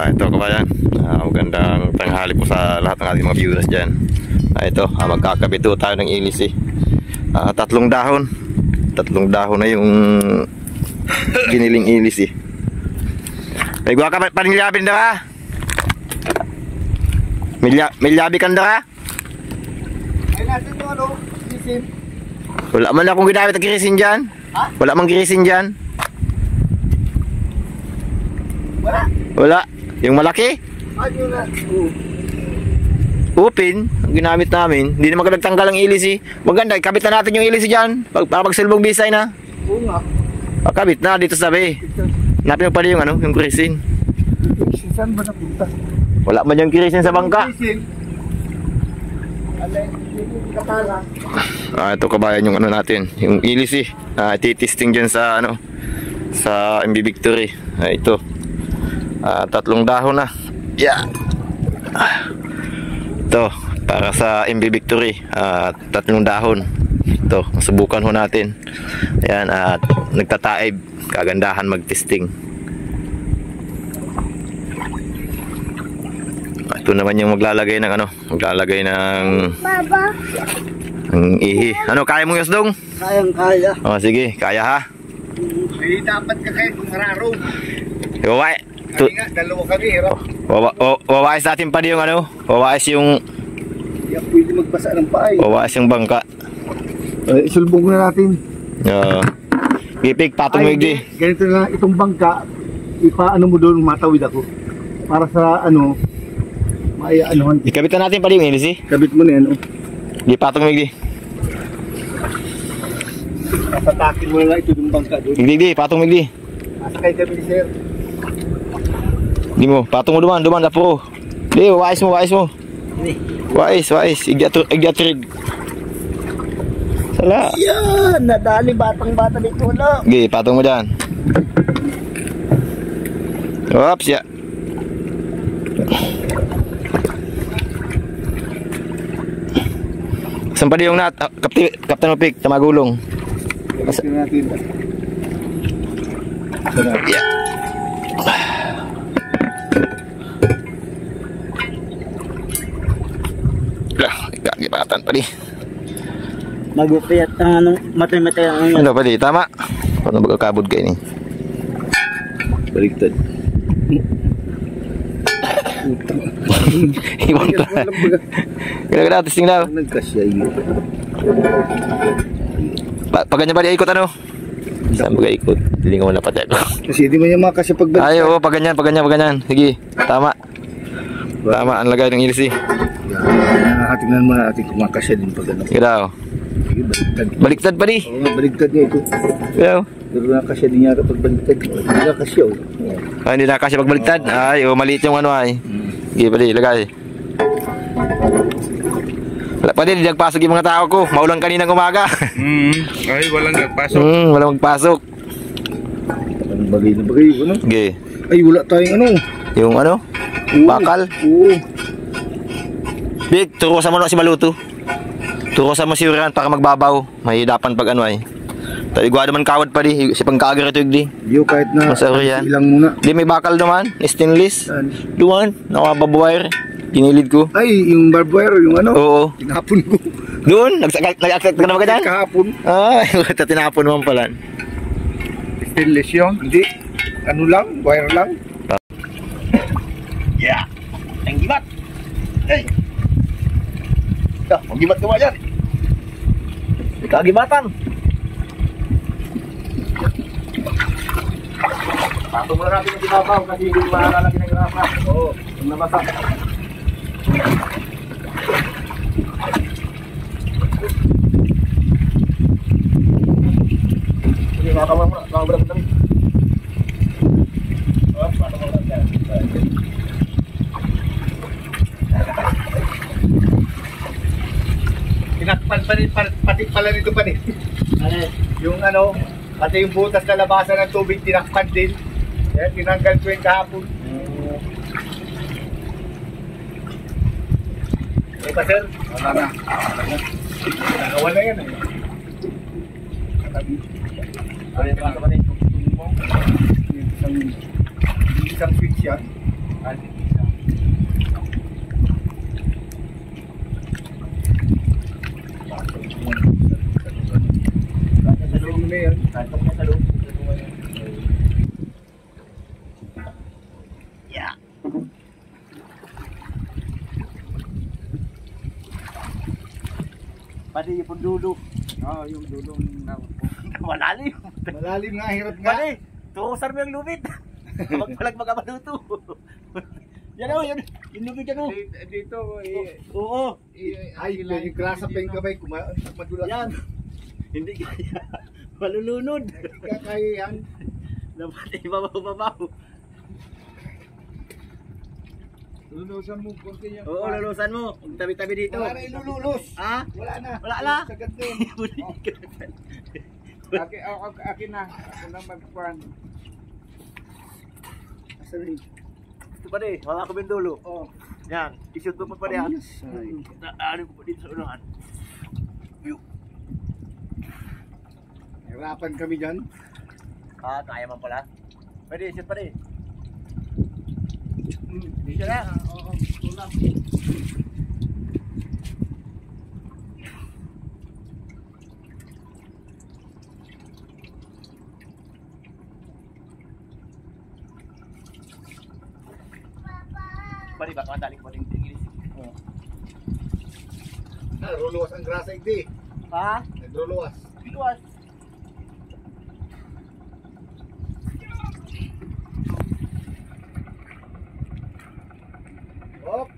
Ito kabayan, magandang tanghali po sa lahat ng ating mga viewers dyan. Ito, magkakabit tayo ng ilis eh. Tatlong dahon na yung giniling ilis eh. May gwa ka panilyabin na ka? Milyabi kan na ka? Ay natin yung ano, kirisin. Wala man akong ginamit ang kirisin dyan. Ha? Wala mang kirisin dyan. Wala. Yung malaki? Ano na? Upin, ang ginamit namin. Hindi naman nagtanggal ang ilis eh. Maganda, ikabit na natin yung ilis dyan. Para pagsilbong bisay na. Oo nga. Pakabit na dito sa tabi. Hanapin mo pala yung ano, yung kirisin. Saan ba napunta? Wala man yung kirisin sa bangka. Kirisin. Alay, hindi kapala. Ito kabayan yung ano natin, yung ilis eh. Titisting dyan sa ano, sa MB Victory. Ito. Tatlong dahon na. Yeah. Ito para sa MB Victory. Tatlong dahon. Ito, subukan ho natin. Ayan, at nagtataib. Kagandahan mag-testing. Ito naman yung maglalagay ng ano, maglalagay ng Baba. ng ihi. Ano, kaya mo, Yosdong? Kayang-kaya. Sige, kaya ha. Ay, dapat ka kayo kumararo. Wawai. Kami nga, dalawa kami, hirap. Wawais natin pa yung ano, wawais yung Hindi ako pwede magbasa ng paay. wawais yung bangka. Isulbong na natin. Gipig, patong migdi. Ganito na itong bangka, ipaano mo doon, matawid ako. Para sa ano, maianuhan. Ikabitan natin pa yung ilis eh. Kabit mo na yan, oh. Di patong migdi. Satakin mo na lang ito yung bangka doon. Migdi, patong migdi. Asakay kami ni sir. Di mo, patong mo duman na puro. Di, wawais mo. Ini. Wais, igyatrid. Sala. Yan, nadali batang-bata dito na. Gi, patong mo dyan. Oops, ya. Saan pa di yung nat? Kapten Mapik, tamagulong. Kasi natin. Yeah. Kagibatan pa di. Magupiyat ang ano, matay-matay ang Ano pa di, tama? Paano magkakabod kayo ni? Baligtad. Iwan ka. Kaya testing daw. Nagkasya yun. Pag ganyan ba di ikot ano? Saan ba ikot? Hindi nga wala pati ako. Kasi di mo niya makasya pagbalik. Ay, oo, pag ganyan. Sige, tama. Tama, ang lagay ng ilisi. Tingnan mo natin kung makasya din pag ano. Sige daw. Sige, baligtad. Baliktad pa di. Oo nga, baligtad niya ito. Pero Nakasya din niya kapag baligtad. Hindi nakasya, oh. hindi na kasi pag baliktad. Ay, maliit yung ano ay. Sige pa di, lagay. Wala pa din, nagpasok yung mga tao ko. Maulang kaninang umaga. Ay, walang nagpasok. Walang magpasok. Ang bagay na bagay, ano? Sige. Ay, wala tayong ano. Yung ano? Bakal. Oo. Big, turusan mo na si Maluto. Turusan mo si Uran para magbabaw. Mahirapan pag ano ay. Tayo gwa naman kawad pa di. Si pangkagar ito di. Yo, kahit na Masarap yan. ilang muna. Di may bakal naman. Stainless. Saan? Duwan. Nakababwire. Ginilid ko. Ay, yung barbed wire, yung ano? Oo. Tinapon ko. Doon. Nag-accept ka naman ka dyan? Kahapon. Ay, tinapon naman pala. Stainless yun. Hindi. Ano lang? Wire lang. Yeah. Ang gibat. Hey! Magibat ka ba yan? Kagibatan. Pato muna natin yung ginabaw kasi hindi malalaki ng grapa. Oo, yung nabasa. Sige, nakatawa muna. Nakabala mo kami. Pato muna natin. Tinakpan pa rin, pati pala nito pa rin. Yung ano, pati yung butas na labasan ng tubig, tinakpan din. Yan, tinanggal ko yung kahapon. Eh pa sir? Wala na. Nagawa na yan eh. Ano yung mga kapatid? Isang switch yan. Yeah. Pati yung dulo. Oo, yung dulong na. Malalim. Malalim nga, hirap nga. Pati, tukusan mo yung lubid. Magpalag magkamaluto. Yan o, yan. Yung lubid yan o. Dito, Oo. Ay, yung grasa pa yung kamay, madulas. Yan. Hindi kaya. Malulunod. Kaya yan. Dapat ibabaw-babaw. lulusan mo konti yung... Oo, lulusan mo. Tabi-tabi dito. Wala na ilululos. Ha? Wala na. Wala na. Sagad din. Akin na. Ako na magpuan. Asan yun? Ito pa rin. Wala ko dulo. Oh. Yan. I-shoot mo pa rin. Ay. Naaari ko pa dito sa unahan. Hirapan kami dyan. Ah, kaya man pala. Pwede, shoot pa rin. Dito na. Oo, tulak. Pwede ba? Kadaling ko rin English. Oh. Ruluwas ang grasa hindi. Ha? Nagruluwas. Biluwas. Oops.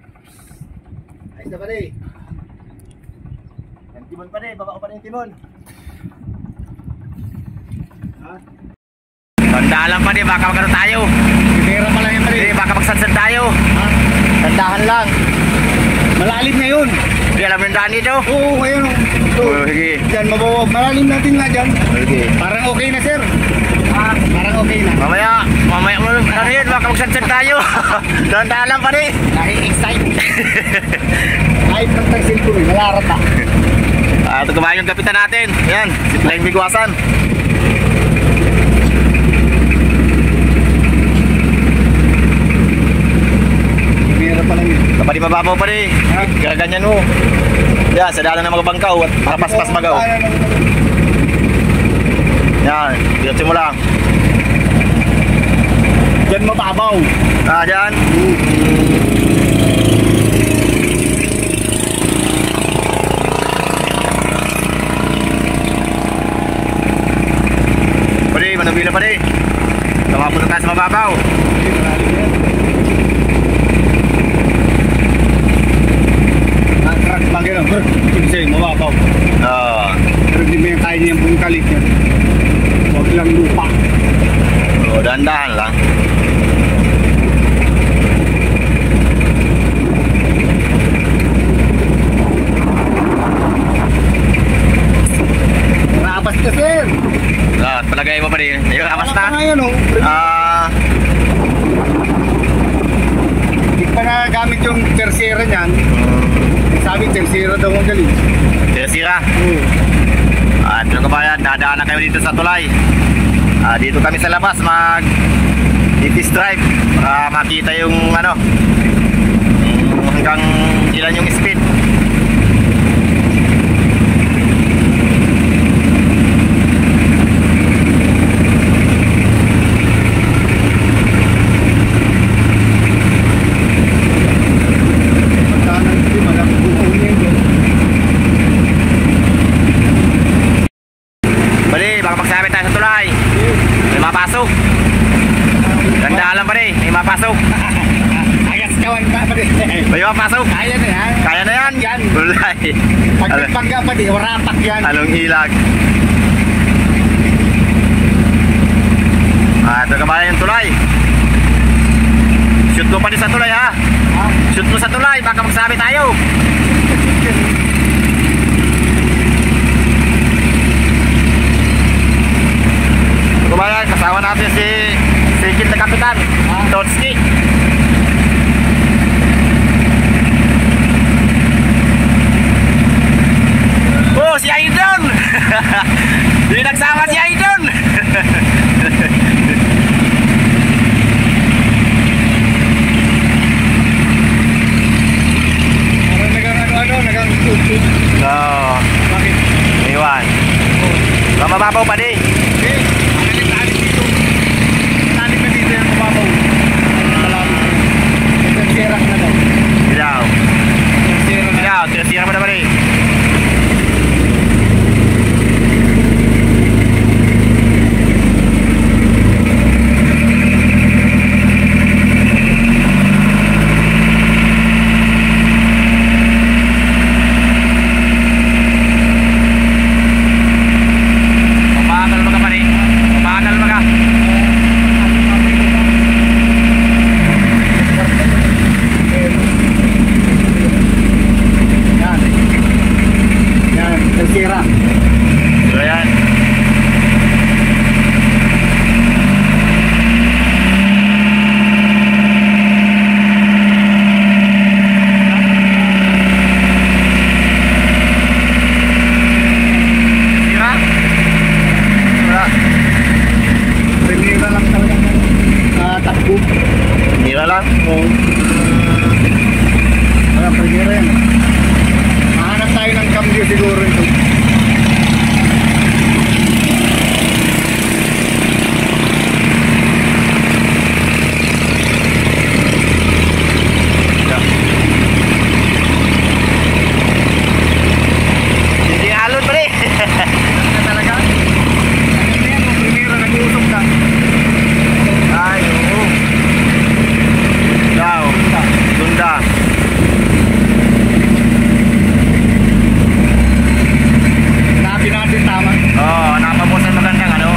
Ayos na pa rin. Yung timon pa rin. Baba ko pa rin yung timon. Ha? Tandaan pa din, baka magkano tayo. Pera pa lang yan pa rin. Hindi, baka magsansan tayo. Tandahan lang. Malalim na yun. Hindi alam yung daan dito. Oo, ngayon. Oh, sige. Diyan, mabawag. Malalim natin nga dyan. Sige. Parang okay na, sir. Parang okay na. Mamaya mo, ano yun, baka magsansan tayo. Tandaan lang pa din. Nai-excite. Kahit nagtagsil ko rin, nalarat na. Ito kumain yung kapitan natin. Yan, si Flying Bigwasan. Pera pa lang yun. Kapag di mababaw pa rin. Gaganyan mo. Yan, sa daan ng mga bangkaw at paspas magaw. Yan, diretso mo lang. Diyan mababaw. Dyan. Pwede, manubila pa rin. Tumapunta tayo sa mababaw. Nakarak pa gano'n. Hindi sa'yo, mababaw. Oo. Pero hindi mo yung kaya niyang bungkalit yan. Huwag lang lupa. Dahan-dahan lang. Rapas ka, sir. Palagay mo pa rin. Yung amas Wala pa na. nga yan, oh. Hindi pa na gamit yung tersera niyan. Sabi, tersera daw ang galing. Sira. Oo. At mga kabayan, dadaanan kayo dito sa tulay. Dito kami sa labas test drive para makita yung ano, hanggang ilan yung speed. Pagkanan hindi, malaki buong yun. Bali, baka magsabi tayo sa tulay. May mapasok. Ganda lang pa rin, may mapasok. Agas kawan pa pa rin. May mapasok. Kaya na yan. Kaya na yan. Yan. Ulay. Pag nagpangga pa di, warapak yan. Along ilag. Ito kabayan yung tulay. Shoot mo pa din sa tulay ha. Shoot mo sa tulay, baka magsabi tayo. Kabayan, kasama natin si Sigil na Kapitan Totski. Oh, si Aidon! Hindi nagsama si Aidon! mababaw pa din. Eh, alit-alit dito. Alit na dito yung mababaw. Malalim. Ito serak na daw. Sidaw. Serak na. Sidaw, tira-tira mo na ba rin? Sira. So yan. Sira? Sira. Primera lang talaga. Takbo. Sira lang? Oo. Wala, primera yan. Mahanap tayo ng cambio siguro ito. Hindi alon pa rin. Talaga? Ano yan? Primera, nag-uusok ka. Ay, oo. Daw. Gunda. Hanapin natin tama. Oo, napabusan magandang ano.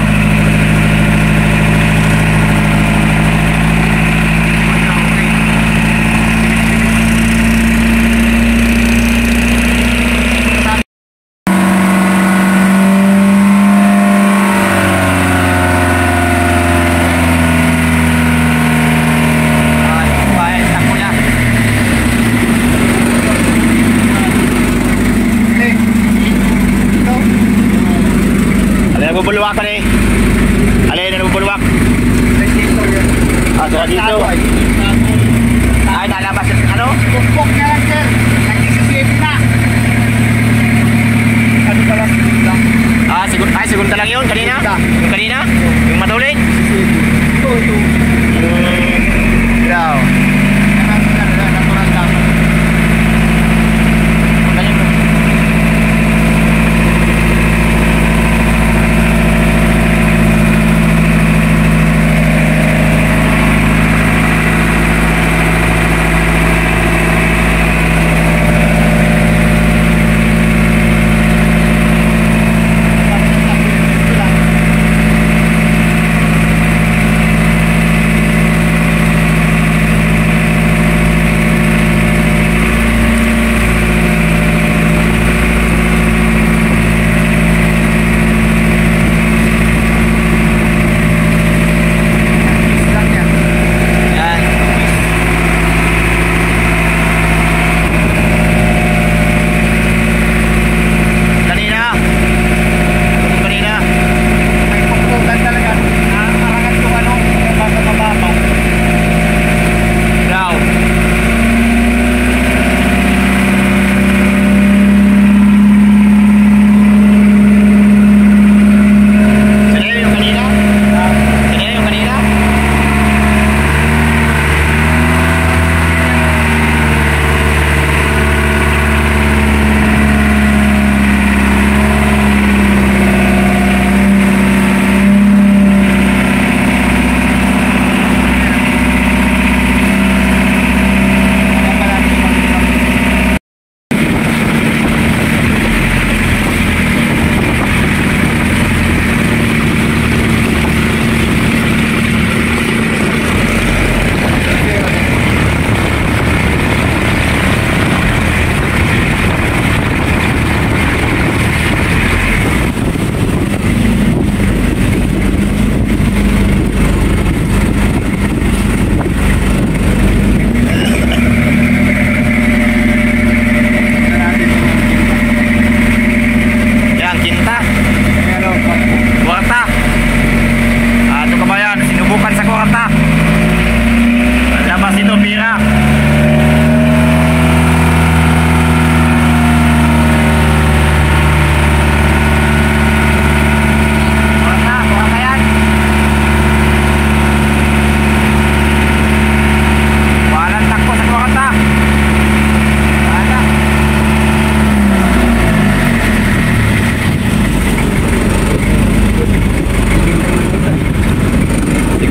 Ay, bahay, takbo niya. Eh, ito. Alin ang bubulwakan eh. Alin ang bubulwak. Dito yan. Ah, so dito. Ay, Ay, nalabas. Ano? pukpok na lang, sir. Nag-isisip na. Ano pala? Ah, segunda lang yun. Kanina? Segunda. Yung kanina? Yung matulid? Ito, ito. Daw. Natural dapat.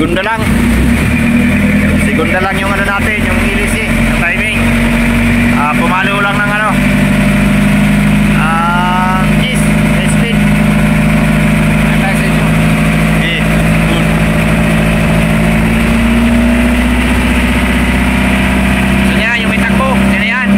segunda lang. Segunda lang yung ano natin, yung ilis yung timing. Pumalo lang ng ano. Gis, speed. Ano tayo sa inyo? Okay, good. So yan, yung may takbo. Yan na yan.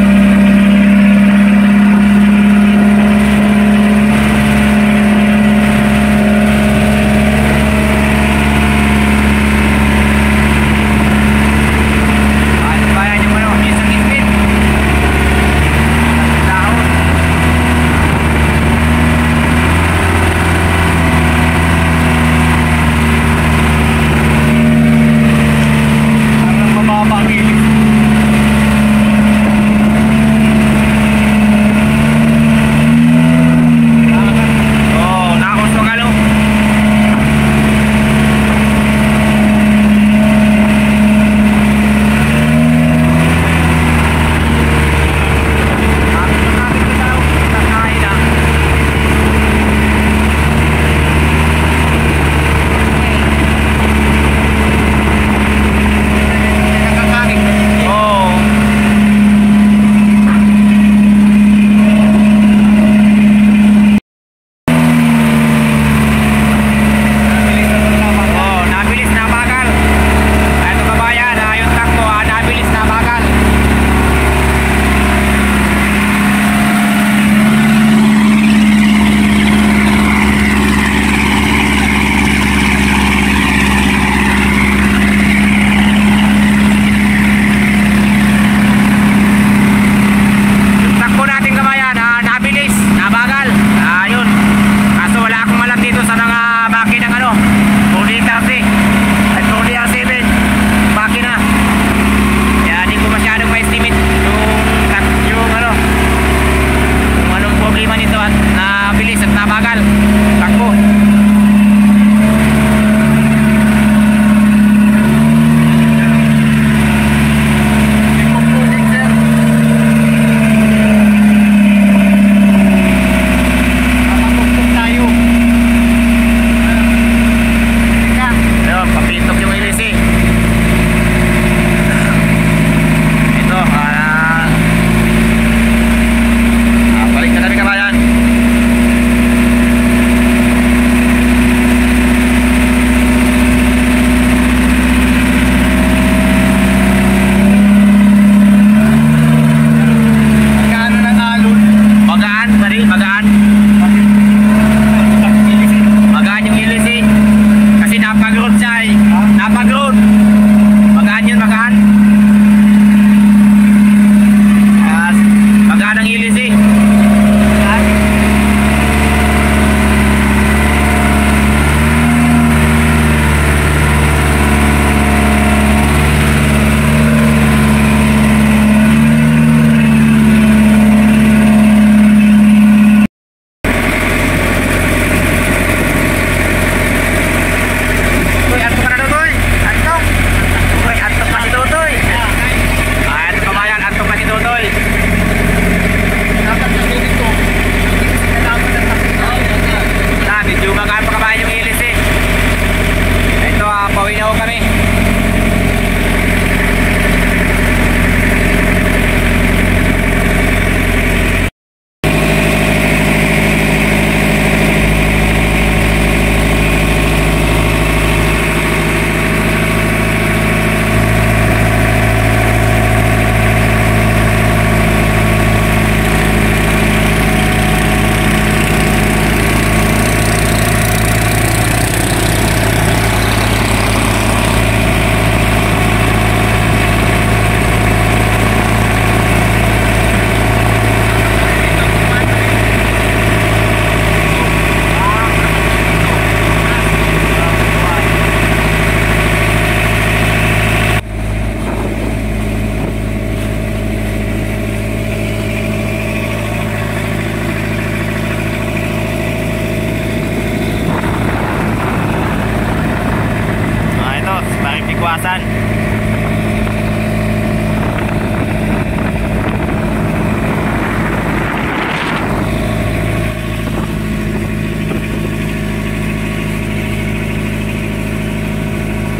iwasan.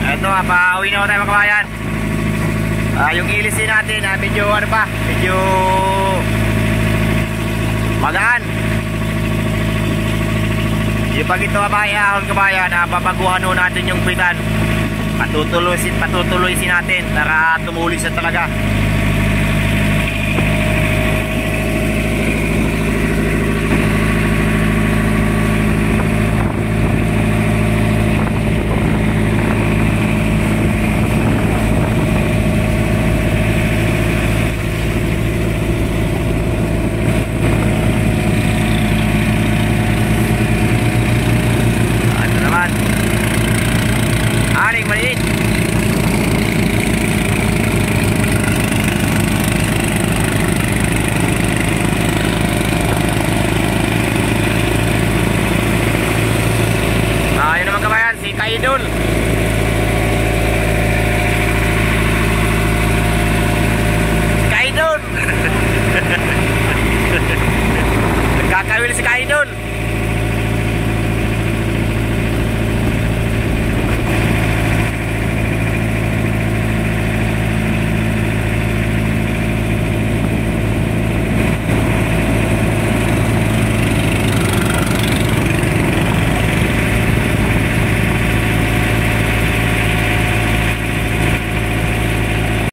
Ito, pauwi na tayo mga kabayan. Yung ilisin natin, medyo ano pa, medyo magaan. Yung pag ito kabayan, babaguhan ho natin yung pitan. Patutuloy natin para tumulis siya talaga. Maliit. Yun naman kabayan, si Kaidol.